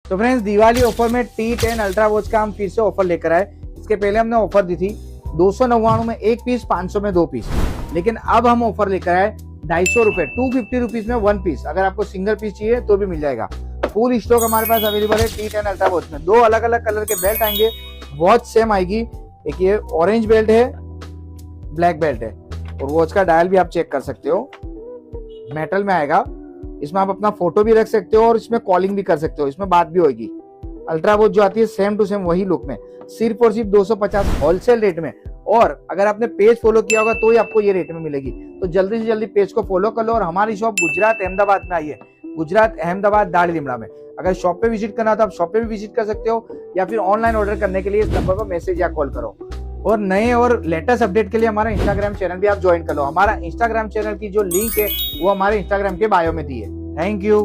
तो friends Diwali offer में T10 ultra watch का हम फिर से ऑफर लेकर आए। इसके पहले हमने ऑफर दी थी 299 में एक पीस, 500 में 2 पीस, लेकिन अब हम ऑफर लेकर आए 250 रुपए, 250 रुपीज में 1 पीस। अगर आपको सिंगल पीस चाहिए तो भी मिल जाएगा। फुल स्टॉक हमारे पास अवेलेबल है T10 अल्ट्रा वॉच में। 2 अलग अलग कलर के बेल्ट आएंगे, वॉच सेम आएगी। एक ये ऑरेंज बेल्ट है, ब्लैक बेल्ट है, और वॉच का डायल भी आप चेक कर सकते हो, मेटल में आएगा। इसमें आप अपना फोटो भी रख सकते हो और इसमें कॉलिंग भी कर सकते हो, इसमें बात भी होगी। अल्ट्रा वॉच जो आती है सेम टू सेम वही लुक में, सिर्फ और सिर्फ 250 होलसेल रेट में। और अगर आपने पेज फॉलो किया होगा तो ही आपको ये रेट में मिलेगी। तो जल्दी से जल्दी पेज को फॉलो कर लो और हमारी शॉप गुजरात अहमदाबाद में आई है, गुजरात अहमदाबाद दाड़ी लिमड़ा में। अगर शॉप पे विजिट करना तो आप शॉप पे भी विजिट कर सकते हो, या फिर ऑनलाइन ऑर्डर करने के लिए इस नंबर पर मैसेज या कॉल करो। और नए और लेटेस्ट अपडेट के लिए हमारा इंस्टाग्राम चैनल भी आप ज्वाइन कर लो। हमारा इंस्टाग्राम चैनल की जो लिंक है वो हमारे इंस्टाग्राम के बायो में दी है। Thank you.